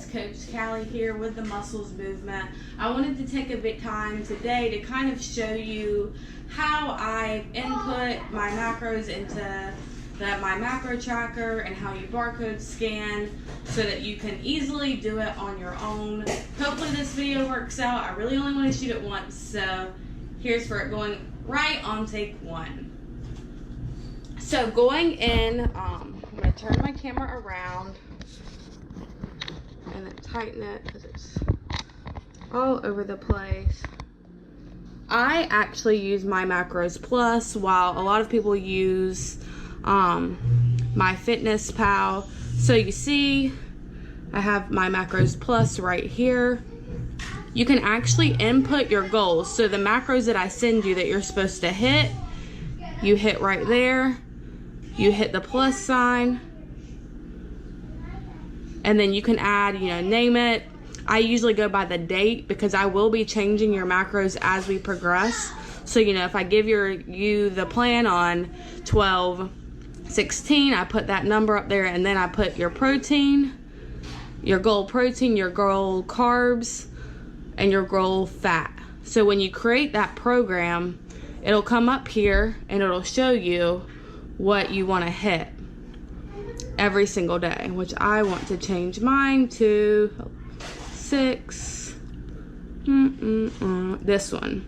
it's Coach Callie here with the Muscles Movement. I wanted to take a bit time today to kind of show you how I input my macros into my macro tracker and how you barcode scan so that you can easily do it on your own. Hopefully this video works out. I really only want to shoot it once, so here's for it going right on take one. So going in, I'm going to turn my camera around and then tighten it because it's all over the place. I actually use my Macros Plus while a lot of people use my Fitness Pal. So you see I have my Macros Plus right here. You can actually input your goals. So the macros that I send you that you're supposed to hit, you hit right there. You hit the plus sign, and then you can add, name it. I usually go by the date because I will be changing your macros as we progress. So, if I give you the plan on 12/16, I put that number up there, and then I put your protein, your goal carbs, and your goal fat. So when you create that program, it'll come up here and it'll show you what you want to hit every single day, which I want to change mine to 6, this one.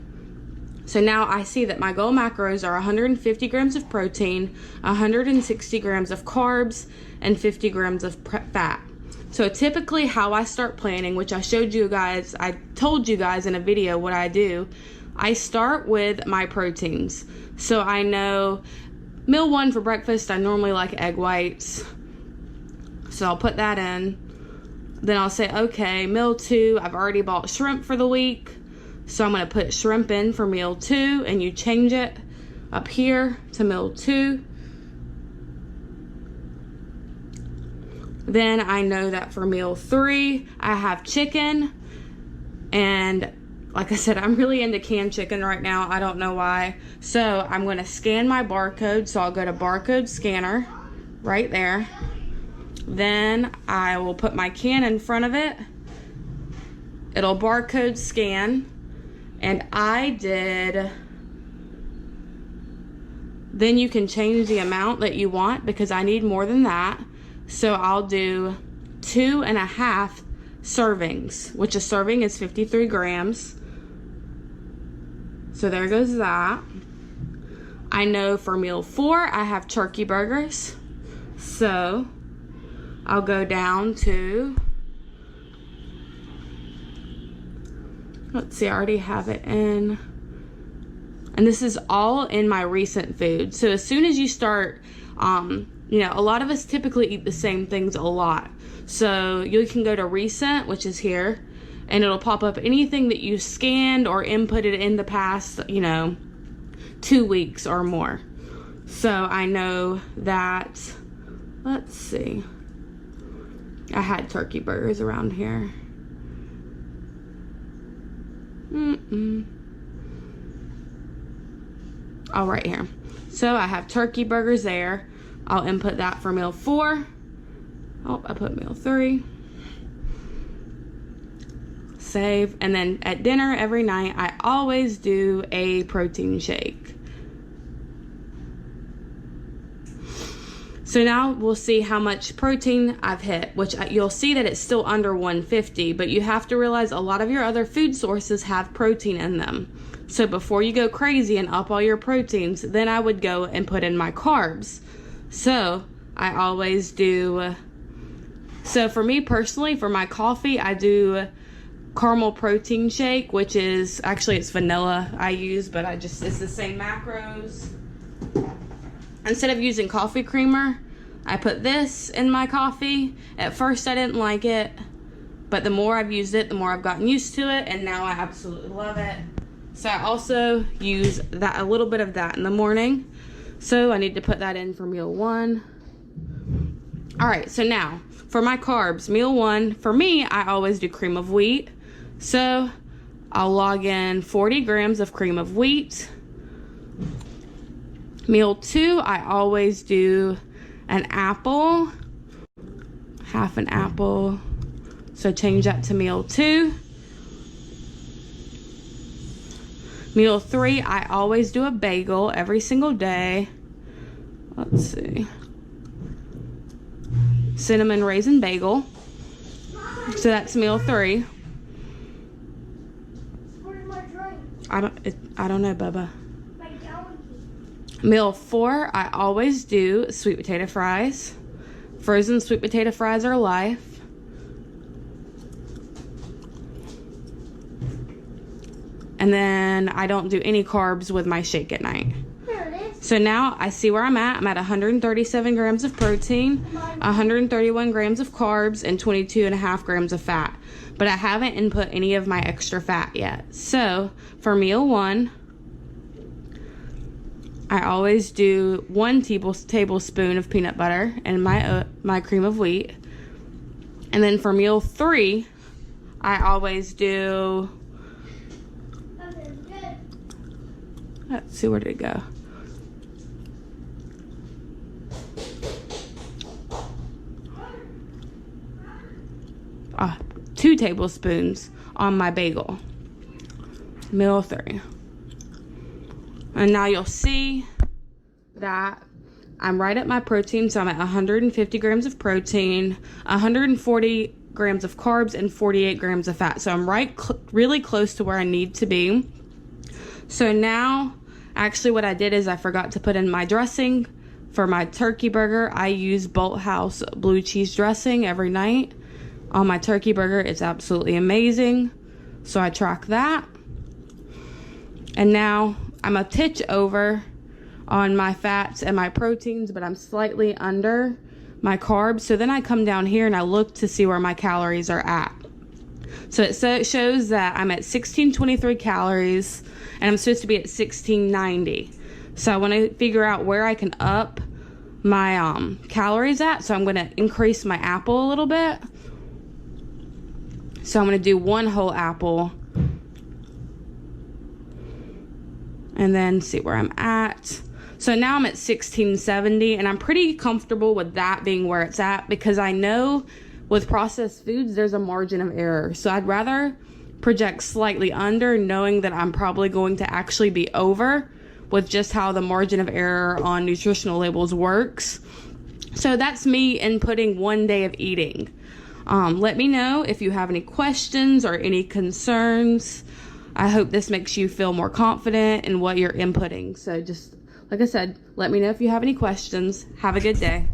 So now I see that my goal macros are 150 grams of protein, 160 grams of carbs, and 50 grams of fat. So typically how I start planning, which I told you guys in a video what I do, I start with my proteins. So I know meal 1 for breakfast, I normally like egg whites. So I'll put that in. Then I'll say, okay, meal 2, I've already bought shrimp for the week. So I'm gonna put shrimp in for meal 2, and you change it up here to meal 2. Then I know that for meal 3, I have chicken. And like I said, I'm really into canned chicken right now. I don't know why. So I'm going to scan my barcode. So I'll go to barcode scanner right there. Then I will put my can in front of it. It'll barcode scan. And then you can change the amount that you want because I need more than that. So I'll do 2.5 servings, which a serving is 53 grams. So there goes that. I know for meal 4, I have turkey burgers. So I'll go down to, let's see, I already have it in. And this is all in my recent food. So as soon as you start, a lot of us typically eat the same things a lot. So you can go to recent, which is here, and it'll pop up anything that you scanned or inputted in the past, 2 weeks or more. So I know that, let's see, I had turkey burgers around here. Oh, right here. So I have turkey burgers there. I'll input that for meal 4. Oh, I put meal 3. Save. And then at dinner every night, I always do a protein shake. So now we'll see how much protein I've hit, which you'll see that it's still under 150, but you have to realize a lot of your other food sources have protein in them. So before you go crazy and up all your proteins, then I would go and put in my carbs. So I always do, so for me personally, for my coffee, I do caramel protein shake, which is, actually it's vanilla I use, but it's the same macros. Instead of using coffee creamer, I put this in my coffee. At first I didn't like it, but the more I've used it, the more I've gotten used to it, and now I absolutely love it. So I also use a little bit of that in the morning. So I need to put that in for meal 1. All right, so now for my carbs, meal 1, for me, I always do cream of wheat. So I'll log in 40 grams of cream of wheat. Meal 2, I always do an apple, half an apple, So change that to meal 2. Meal 3, I always do a bagel every single day. Let's see. Cinnamon raisin bagel. So that's meal 3. Where's my drink? I don't know, Bubba. Meal 4, I always do sweet potato fries. Frozen sweet potato fries are life. And then I don't do any carbs with my shake at night. So now I see where I'm at. I'm at 137 grams of protein, 131 grams of carbs, and 22.5 grams of fat. But I haven't input any of my extra fat yet. So for meal 1, I always do 1 tablespoon of peanut butter and my cream of wheat. And then for meal 3, I always do... Let's see, where did it go? 2 tablespoons on my bagel. Meal 3. And now you'll see that I'm right at my protein. So I'm at 150 grams of protein, 140 grams of carbs, and 48 grams of fat. So I'm really close to where I need to be. So now, actually what I did is I forgot to put in my dressing. For my turkey burger, I use Bolthouse blue cheese dressing every night on my turkey burger. It's absolutely amazing. So I track that. And now I'm a titch over on my fats and my proteins, but I'm slightly under my carbs. So then I come down here and I look to see where my calories are at. So it shows that I'm at 1623 calories and I'm supposed to be at 1690. So I want to figure out where I can up my calories at. So I'm going to increase my apple a little bit. So I'm going to do 1 whole apple. And then see where I'm at. So now I'm at 1670, and I'm pretty comfortable with that being where it's at, because I know with processed foods there's a margin of error. So I'd rather project slightly under, knowing that I'm probably going to actually be over with just how the margin of error on nutritional labels works. So that's me inputting 1 day of eating. Let me know if you have any questions or any concerns. I hope this makes you feel more confident in what you're inputting. So just, like I said, let me know if you have any questions. Have a good day.